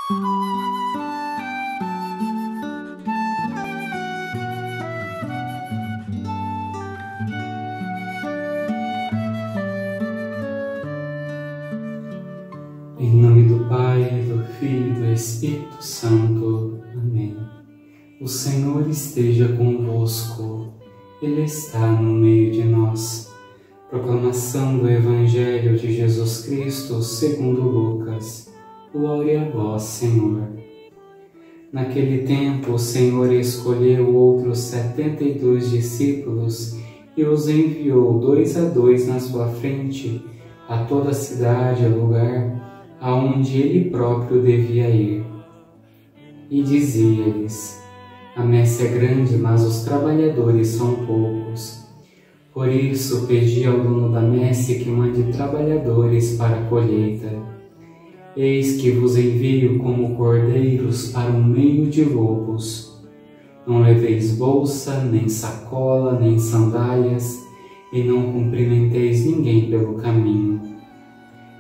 Em nome do Pai, do Filho e do Espírito Santo. Amém. O Senhor esteja convosco, Ele está no meio de nós. Proclamação do Evangelho de Jesus Cristo segundo Lucas. Glória a vós, Senhor. Naquele tempo, o Senhor escolheu outros 72 discípulos e os enviou 2 a 2 na sua frente a toda a cidade, lugar aonde ele próprio devia ir. E dizia-lhes: a messe é grande, mas os trabalhadores são poucos. Por isso pedi ao dono da messe que mande trabalhadores para a colheita. Eis que vos envio como cordeiros para o meio de lobos. Não leveis bolsa, nem sacola, nem sandálias, e não cumprimenteis ninguém pelo caminho.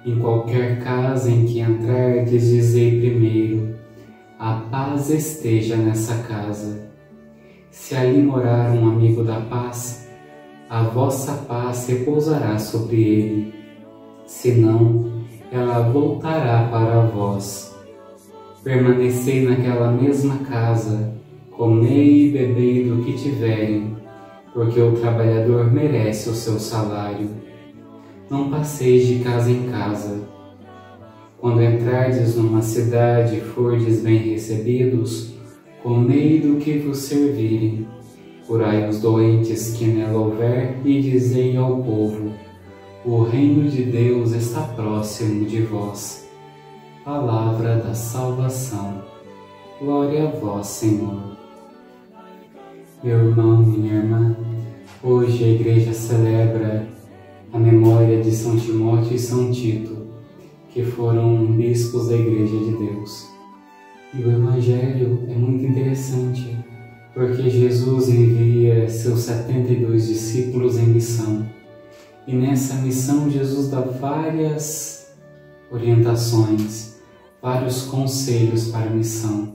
Em qualquer casa em que entrardes, dizei primeiro: a paz esteja nessa casa. Se ali morar um amigo da paz, a vossa paz repousará sobre ele. Senão, ela voltará para vós. Permanecei naquela mesma casa, comei e bebei do que tiverem, porque o trabalhador merece o seu salário. Não passeis de casa em casa. Quando entrardes numa cidade e fordes bem recebidos, comei do que vos servirem. Curai os doentes que nela houver e dizei ao povo: o reino de Deus está próximo de vós. Palavra da salvação. Glória a vós, Senhor. Meu irmão, minha irmã, hoje a Igreja celebra a memória de São Timóteo e São Tito, que foram bispos da Igreja de Deus. E o Evangelho é muito interessante, porque Jesus envia seus 72 discípulos em missão. E nessa missão Jesus dá várias orientações, vários conselhos para a missão.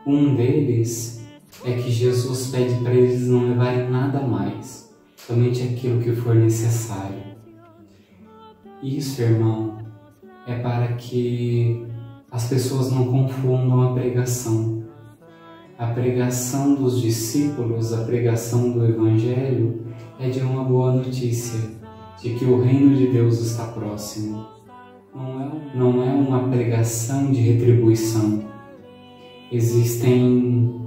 Um deles é que Jesus pede para eles não levarem nada mais, somente aquilo que for necessário. Isso, irmão, é para que as pessoas não confundam a pregação. A pregação dos discípulos, a pregação do Evangelho, é de uma boa notícia, de que o reino de Deus está próximo. Não é uma pregação de retribuição. Existem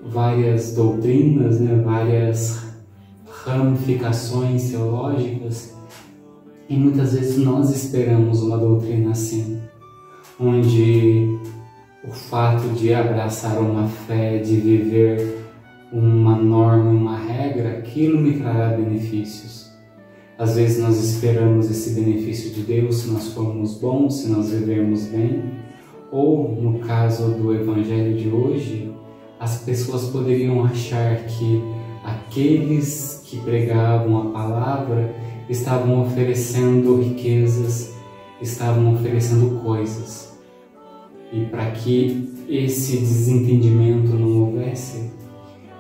várias doutrinas, várias ramificações teológicas, e muitas vezes nós esperamos uma doutrina assim, onde o fato de abraçar uma fé, de viver uma norma, uma regra, aquilo me trará benefícios. Às vezes nós esperamos esse benefício de Deus se nós formos bons, se nós vivermos bem, ou no caso do Evangelho de hoje, as pessoas poderiam achar que aqueles que pregavam a palavra estavam oferecendo riquezas, estavam oferecendo coisas. E para que esse desentendimento não houvesse,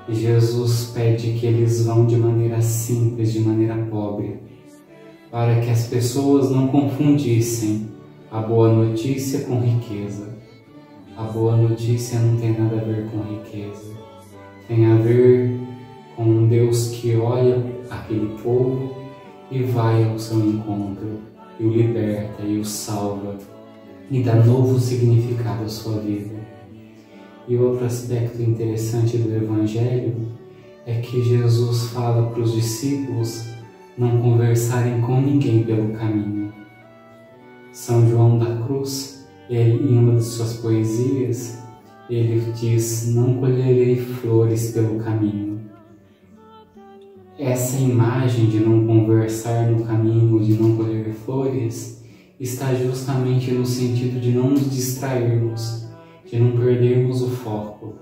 Jesus pede que eles vão de maneira simples, de maneira pobre, para que as pessoas não confundissem a boa notícia com riqueza. A boa notícia não tem nada a ver com riqueza, tem a ver com um Deus que olha aquele povo e vai ao seu encontro, e o liberta e o salva, e dá novo significado à sua vida. E outro aspecto interessante do Evangelho é que Jesus fala para os discípulos não conversarem com ninguém pelo caminho. São João da Cruz, em uma de suas poesias, ele diz: não colherei flores pelo caminho. Essa imagem de não conversar no caminho, de não colher flores, está justamente no sentido de não nos distrairmos, de não perdermos o foco.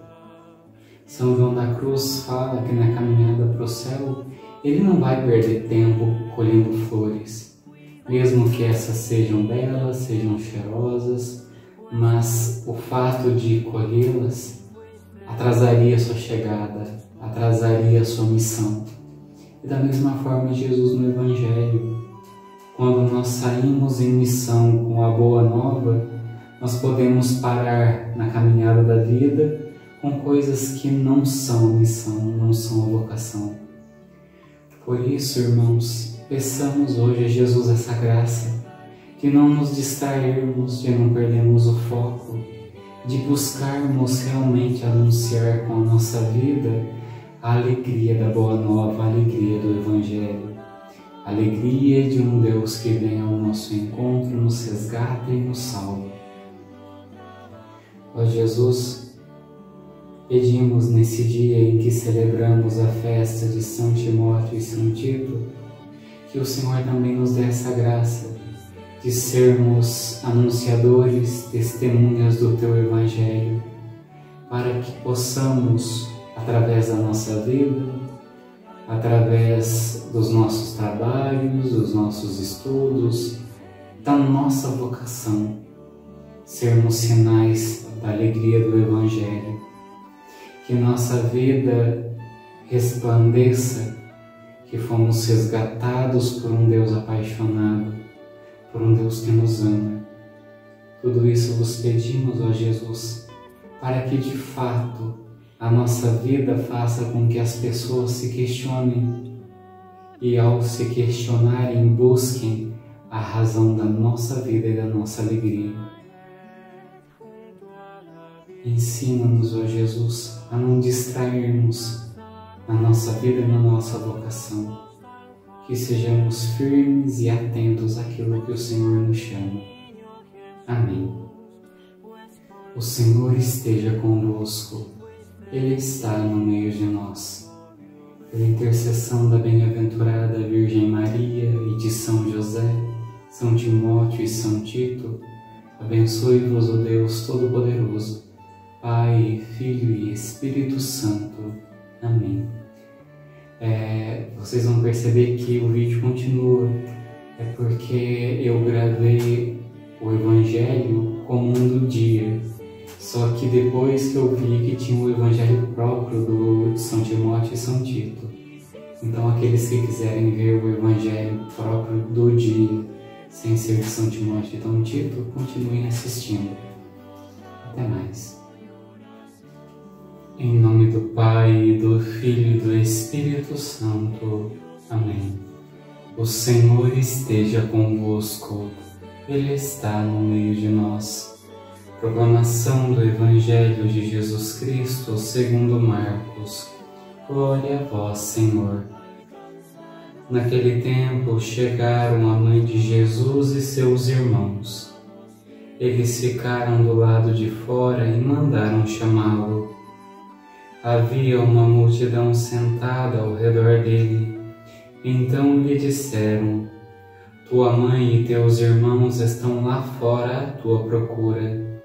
São João da Cruz fala que na caminhada para o céu, ele não vai perder tempo colhendo flores, mesmo que essas sejam belas, sejam cheirosas, mas o fato de colhê-las atrasaria a sua chegada, atrasaria a sua missão. E da mesma forma Jesus no Evangelho, quando nós saímos em missão com a boa nova, nós podemos parar na caminhada da vida com coisas que não são missão, não são a vocação. Por isso, irmãos, peçamos hoje a Jesus essa graça, de não nos distrairmos, de não perdermos o foco, de buscarmos realmente anunciar com a nossa vida a alegria da boa nova, a alegria do Evangelho, a alegria de um Deus que vem ao nosso encontro, nos resgata e nos salva. Ó Jesus, pedimos nesse dia em que celebramos a festa de São Timóteo e São Tito, que o Senhor também nos dê essa graça de sermos anunciadores, testemunhas do Teu Evangelho, para que possamos, através da nossa vida, através dos nossos trabalhos, dos nossos estudos, da nossa vocação, sermos sinais da alegria do Evangelho. Que nossa vida resplandeça, que fomos resgatados por um Deus apaixonado, por um Deus que nos ama. Tudo isso vos pedimos, ó Jesus, para que de fato a nossa vida faça com que as pessoas se questionem e, ao se questionarem, busquem a razão da nossa vida e da nossa alegria. Ensina-nos, ó Jesus, a não distrairmos na nossa vida e na nossa vocação, que sejamos firmes e atentos àquilo que o Senhor nos chama. Amém. O Senhor esteja convosco, Ele está no meio de nós. Pela intercessão da bem-aventurada Virgem Maria e de São José, São Timóteo e São Tito, abençoe-vos o Deus Todo-Poderoso, Pai, Filho e Espírito Santo. Amém. Vocês vão perceber que o vídeo continua, porque eu gravei o Evangelho como um do dia, só que depois que eu vi que tinha o Evangelho próprio de São Timóteo e São Tito. Então aqueles que quiserem ver o Evangelho próprio do dia, sem ser de São Timóteo e São Tito, continuem assistindo. Até mais. Em nome do Pai, do Filho e do Espírito Santo. Amém. O Senhor esteja convosco, Ele está no meio de nós. Proclamação do Evangelho de Jesus Cristo segundo Marcos. Glória a vós, Senhor. Naquele tempo chegaram a mãe de Jesus e seus irmãos. Eles ficaram do lado de fora e mandaram chamá-lo. Havia uma multidão sentada ao redor dele. Então lhe disseram: tua mãe e teus irmãos estão lá fora à tua procura.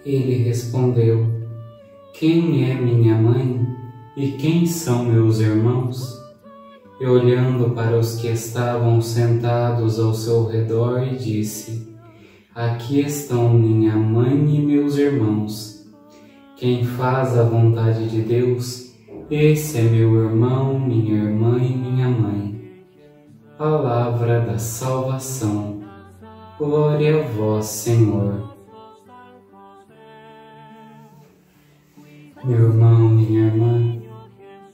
Ele respondeu: quem é minha mãe e quem são meus irmãos? E olhando para os que estavam sentados ao seu redor, disse: aqui estão minha mãe e meus irmãos. Quem faz a vontade de Deus, esse é meu irmão, minha irmã e minha mãe. Palavra da salvação. Glória a vós, Senhor. Meu irmão, minha irmã,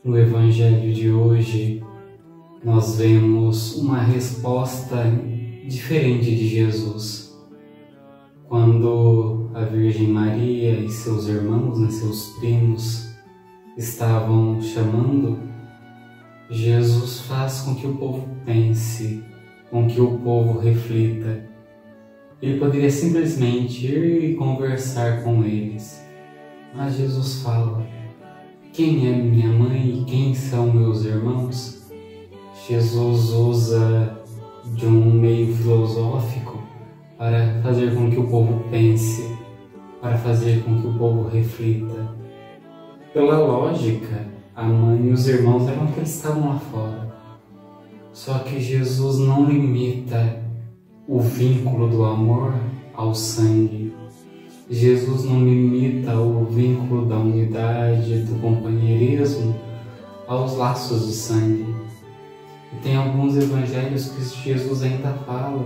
no Evangelho de hoje, nós vemos uma resposta diferente de Jesus. Quando a Virgem Maria e seus irmãos, seus primos, estavam chamando, Jesus faz com que o povo pense, com que o povo reflita. Ele poderia simplesmente ir e conversar com eles, mas Jesus fala: quem é minha mãe e quem são meus irmãos? Jesus usa de um meio filosófico para fazer com que o povo pense, para fazer com que o povo reflita. Pela lógica, a mãe e os irmãos eram aqueles que estavam lá fora. Só que Jesus não limita o vínculo do amor ao sangue. Jesus não limita o vínculo da unidade, do companheirismo aos laços de sangue. E tem alguns evangelhos que Jesus ainda fala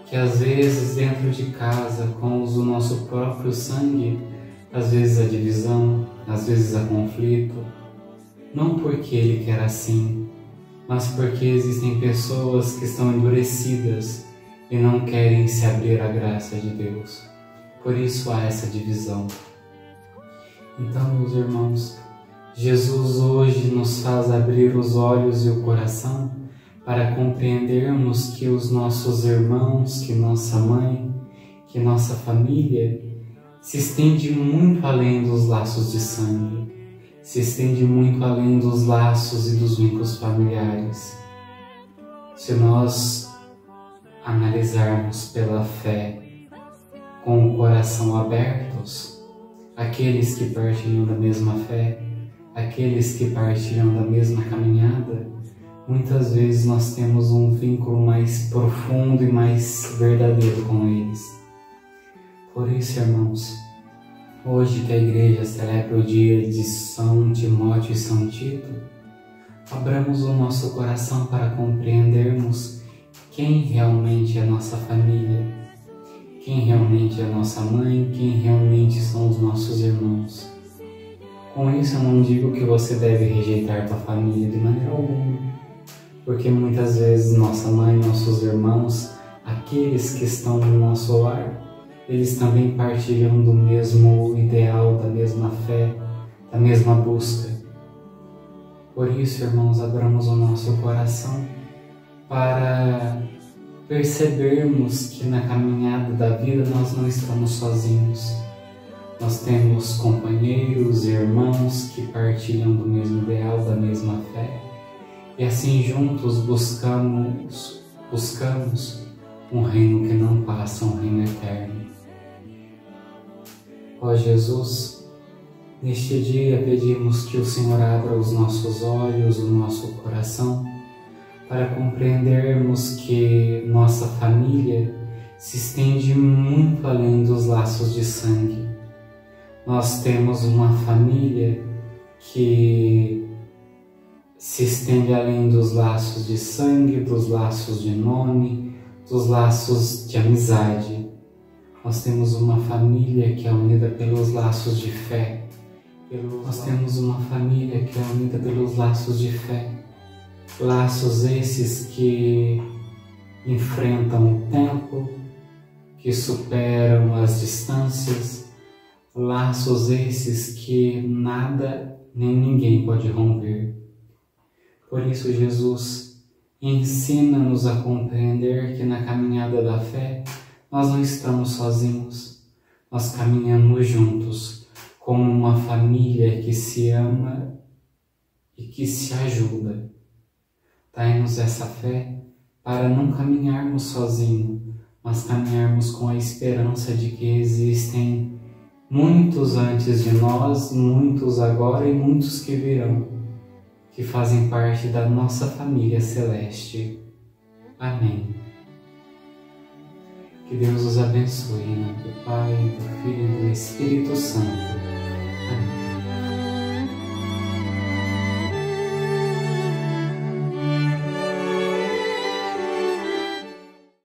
que às vezes dentro de casa, com o nosso próprio sangue, às vezes há divisão, às vezes há conflito, não porque Ele quer assim, mas porque existem pessoas que estão endurecidas e não querem se abrir à graça de Deus. Por isso há essa divisão. Então, meus irmãos, Jesus hoje nos faz abrir os olhos e o coração para compreendermos que os nossos irmãos, que nossa mãe, que nossa família se estende muito além dos laços de sangue, se estende muito além dos laços e dos vínculos familiares. Se nós analisarmos pela fé, com o coração abertos, aqueles que partilham da mesma fé, aqueles que partilham da mesma caminhada, muitas vezes nós temos um vínculo mais profundo e mais verdadeiro com eles. Por isso, irmãos, hoje que a Igreja celebra o dia de São Timóteo e São Tito, abramos o nosso coração para compreendermos quem realmente é nossa família, quem realmente é nossa mãe, quem realmente são os nossos irmãos. Com isso eu não digo que você deve rejeitar tua família de maneira alguma, porque muitas vezes nossa mãe, nossos irmãos, aqueles que estão no nosso lar, eles também partilham do mesmo ideal, da mesma fé, da mesma busca. Por isso, irmãos, abramos o nosso coração para percebermos que na caminhada da vida nós não estamos sozinhos. Nós temos companheiros e irmãos que partilham do mesmo ideal, da mesma fé, e assim juntos buscamos um reino que não passa, um reino eterno. Ó Jesus, neste dia pedimos que o Senhor abra os nossos olhos, o nosso coração, para compreendermos que nossa família se estende muito além dos laços de sangue. Nós temos uma família que se estende além dos laços de sangue, dos laços de nome, dos laços de amizade. Nós temos uma família que é unida pelos laços de fé. Nós temos uma família que é unida pelos laços de fé. Laços esses que enfrentam o tempo, que superam as distâncias, laços esses que nada nem ninguém pode romper. Por isso, Jesus, ensina-nos a compreender que na caminhada da fé nós não estamos sozinhos, nós caminhamos juntos como uma família que se ama e que se ajuda. Dai-nos essa fé para não caminharmos sozinhos, mas caminharmos com a esperança de que existem muitos antes de nós, muitos agora e muitos que virão, que fazem parte da nossa família celeste. Amém. Que Deus os abençoe, em nome do Pai, do Filho e do Espírito Santo.